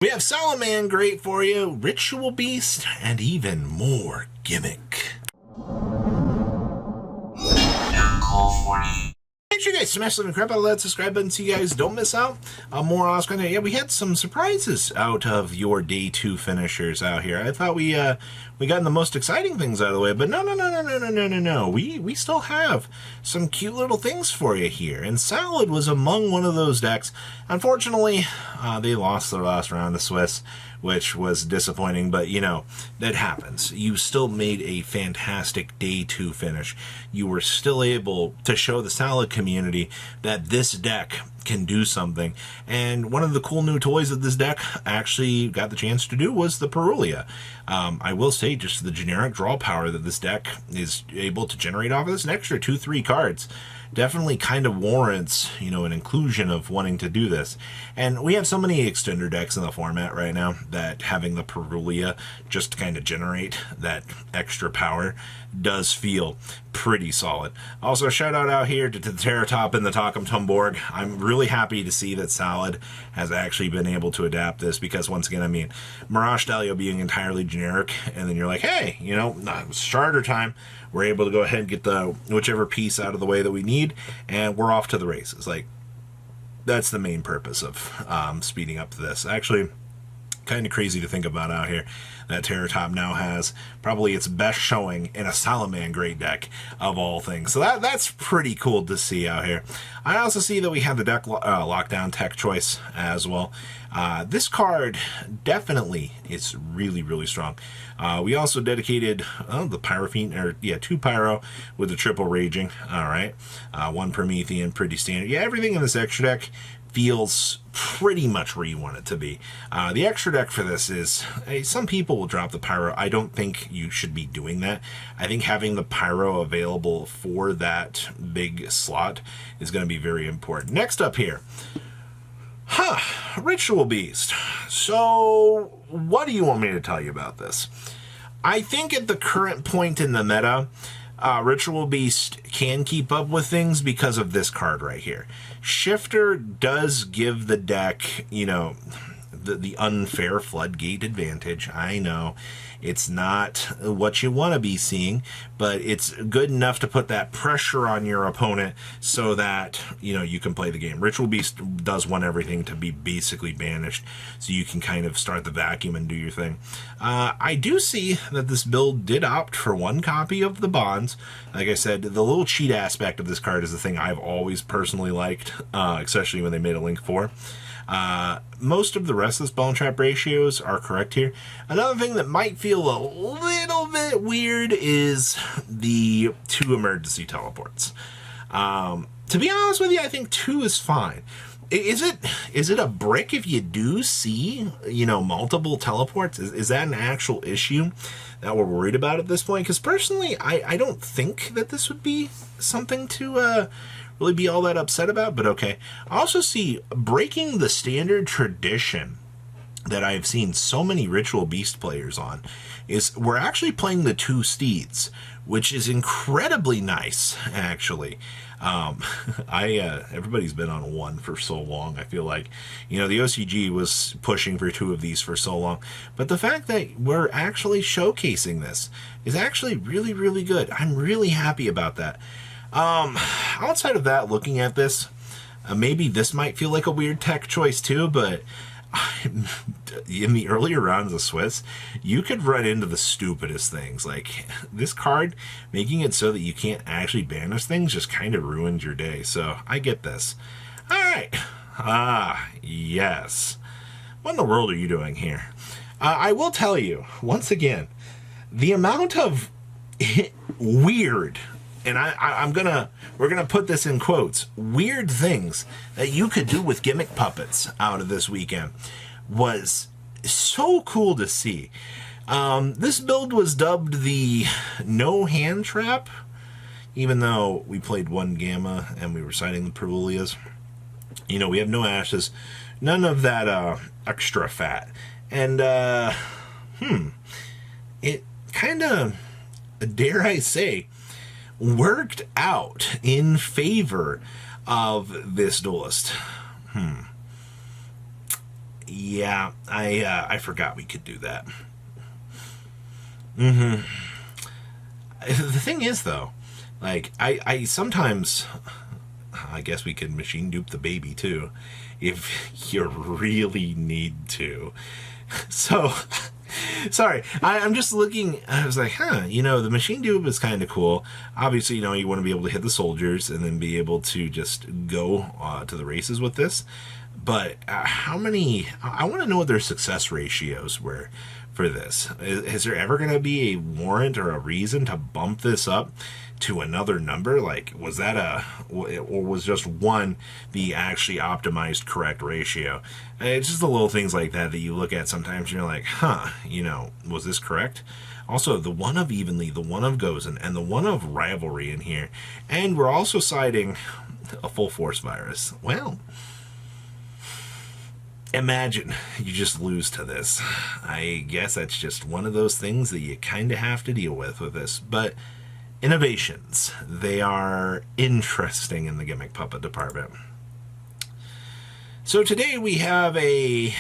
We have Salamangreat for you, Ritual Beast, and even more Gimmick. Make sure you guys smash the crap out of that subscribe button so you guys don't miss out on more awesome content. Yeah, we had some surprises out of your day 2 finishers out here. I thought we got the most exciting things out of the way, but no. We still have some cute little things for you here. And Salad was among one of those decks. Unfortunately, they lost their last round to Swiss, which was disappointing, but you know, that happens. You still made a fantastic day 2 finish. You were still able to show the Salad community that this deck can do something. And one of the cool new toys that this deck actually got the chance to do was the Perulia. I will say, just the generic draw power that this deck is able to generate off of this, an extra 2-3 cards definitely kind of warrants, you know, an inclusion of wanting to do this. And we have so many extender decks in the format right now that having the Perulia just kind of generate that extra power does feel pretty solid. Also, shout out here to the Terratop and the Takum Tumborg. I'm really happy to see that Salad has actually been able to adapt this, because once again, I mean, Mirage Stalio being entirely generic, and then you're like, hey, you know, starter time, we're able to go ahead and get the whichever piece out of the way that we need, and we're off to the races. Like, that's the main purpose of speeding up this. Actually, kind of crazy to think about out here that Terratop now has probably its best showing in a Salamangreat deck of all things. So that's pretty cool to see out here. I also see that we have the deck lockdown tech choice as well. This card definitely is really strong. We also dedicated the Pyrophene, or yeah, 2 Pyro with the triple Raging. All right, 1 Promethean, pretty standard. Yeah, everything in this extra deck feels pretty much where you want it to be. The extra deck for this is, some people will drop the Pyro. I don't think you should be doing that. I think having the Pyro available for that big slot is going to be very important. Next up here, Ritual Beast. So what do you want me to tell you about this? I think at the current point in the meta, Ritual Beast can keep up with things because of this card right here. Shifter does give the deck, you know, the unfair floodgate advantage. I know it's not what you want to be seeing, but it's good enough to put that pressure on your opponent so that, you know, you can play the game. Ritual Beast does want everything to be basically banished so you can kind of start the vacuum and do your thing. I do see that this build did opt for 1 copy of the bonds. Like I said, the little cheat aspect of this card is the thing I've always personally liked, especially when they made a Link 4. Most of the rest of the spell and trap ratios are correct here. Another thing that might feel a little bit weird is the 2 emergency teleports. To be honest with you, I think 2 is fine. Is it a brick if you do see, you know, multiple teleports? Is that an actual issue that we're worried about at this point? Because personally, I don't think that this would be something to really be all that upset about, but okay. I also see breaking the standard tradition that I've seen so many Ritual Beast players on is we're actually playing the 2 steeds, which is incredibly nice, actually. Everybody's been on 1 for so long. I feel like, you know, the OCG was pushing for 2 of these for so long, but the fact that we're actually showcasing this is actually really good. I'm really happy about that. Outside of that, looking at this, maybe this might feel like a weird tech choice too, but in the earlier rounds of Swiss, you could run into the stupidest things. Like, this card making it so that you can't actually banish things just kind of ruins your day. So I get this. All right. Yes. What in the world are you doing here? I will tell you, once again, the amount of weird, and we're gonna put this in quotes, weird things that you could do with gimmick puppets out of this weekend was so cool to see. This build was dubbed the no hand trap, even though we played 1 gamma and we were citing the Perulias. You know, we have no ashes, none of that extra fat, and it kind of, dare I say, worked out in favor of this duelist. Yeah, I forgot we could do that. The thing is, though, like, I sometimes, I guess we could machine dupe the baby, too, if you really need to. So, sorry, I'm just looking, I was like, the machine dupe is kind of cool. Obviously, you want to be able to hit the soldiers and then be able to just go to the races with this. But how many, I want to know what their success ratios were for this. Is there ever going to be a warrant or a reason to bump this up to another number? Like, was that or was just one the actually optimized correct ratio? It's just the little things like that you look at sometimes and you're like, was this correct? Also, the one of Evenly, the one of Gozen, and the one of Rivalry in here. And we're also citing a full force virus. Well, imagine you just lose to this. I guess that's just one of those things that you kind of have to deal with this. But innovations, they are interesting in the gimmick puppet department. So today we have today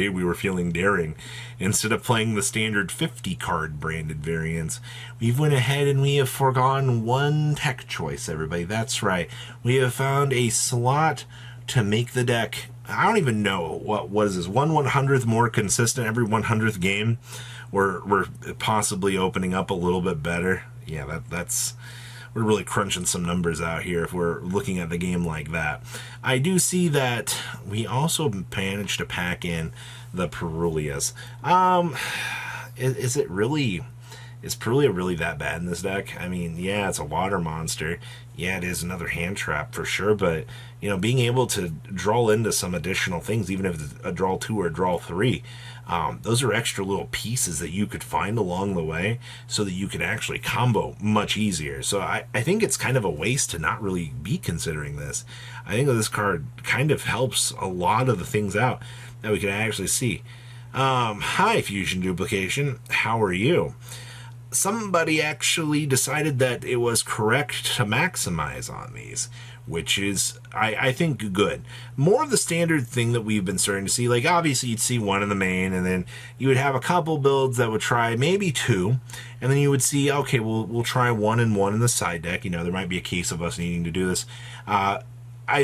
we were feeling daring. Instead of playing the standard 50 card branded variants, we've went ahead and we have foregone one tech choice, everybody. That's right. We have found a slot to make the deck, I don't even know, what is this, 1/100th more consistent every 100th game? We're possibly opening up a little bit better. Yeah, that's we're really crunching some numbers out here if we're looking at the game like that. I do see that we also managed to pack in the Perulias. Is it really... Is Perulia really that bad in this deck? I mean, yeah, it's a water monster. Yeah, it is another hand trap for sure, but, being able to draw into some additional things, even if it's a draw 2 or a draw 3, those are extra little pieces that you could find along the way so that you can actually combo much easier. So I think it's kind of a waste to not really be considering this. I think that this card kind of helps a lot of the things out that we can actually see. Hi, Fusion Duplication. How are you? Somebody actually decided that it was correct to maximize on these, which is, I think, good. More of the standard thing that we've been starting to see, like obviously you'd see one in the main, and then you would have a couple builds that would try maybe 2, and then you would see, okay, we'll try 1 and 1 in the side deck. There might be a case of us needing to do this. I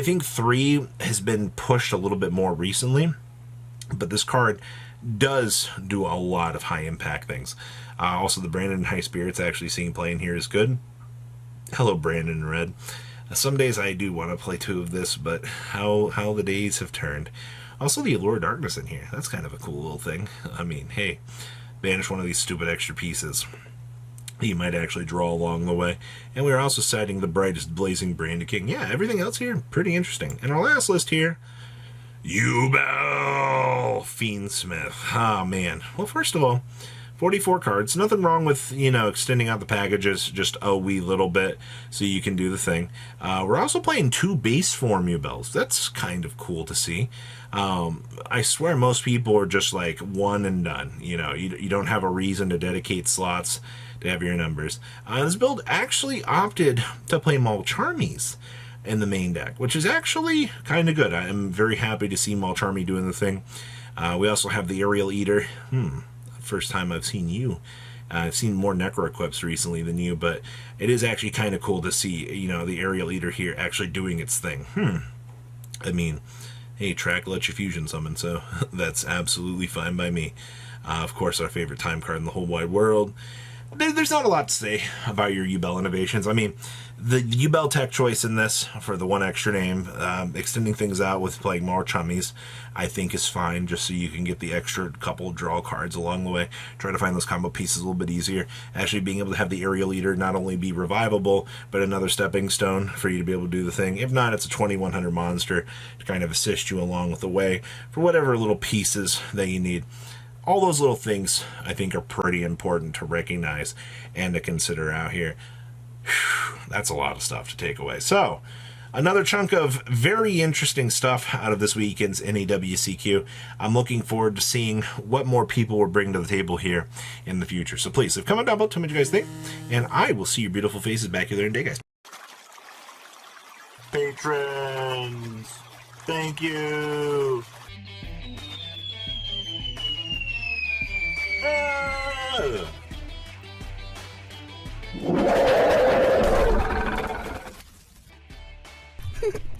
think 3 has been pushed a little bit more recently, but this card does do a lot of high impact things. Also, the Brandon High Spirits actually seeing play in here is good. Hello, Brandon in Red. Some days I do want to play 2 of this, but how the days have turned. Also, the Allure of Darkness in here. That's kind of a cool little thing. I mean, hey, banish one of these stupid extra pieces. You might actually draw along the way. And we're also citing the Brightest Blazing Brand King. Yeah, everything else here, pretty interesting. And our last list here, Ubel Fiendsmith. Oh, man. Well, first of all, 44 cards. Nothing wrong with, extending out the packages just a wee little bit so you can do the thing. We're also playing 2 base form Ubels. That's kind of cool to see. I swear most people are just like one and done. You don't have a reason to dedicate slots to have your numbers. This build actually opted to play Malcharmies in the main deck, which is actually kind of good. I am very happy to see Malcharmy doing the thing. We also have the Aerial Eater. First time I've seen you. I've seen more Necro equips recently than you, but it is actually kind of cool to see, the Aerial Eater here actually doing its thing. I mean, hey, Track lets you fusion summon, so that's absolutely fine by me. Of course, our favorite time card in the whole wide world. There's not a lot to say about your Ubel innovations. I mean, the Ubel tech choice in this for the 1 extra name, extending things out with playing more chummies, I think is fine, just so you can get the extra couple draw cards along the way. Try to find those combo pieces a little bit easier. Actually being able to have the Aerial Eater not only be revivable, but another stepping stone for you to be able to do the thing. If not, it's a 2100 monster to kind of assist you along with the way for whatever little pieces that you need. All those little things, I think, are pretty important to recognize and to consider out here. Whew, that's a lot of stuff to take away. So, another chunk of very interesting stuff out of this weekend's NAWCQ. I'm looking forward to seeing what more people will bring to the table here in the future. So please, comment down below, tell me what you guys think, and I will see your beautiful faces back here in a day, guys. Patrons! Thank you.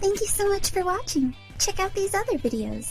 Thank you so much for watching. Check out these other videos.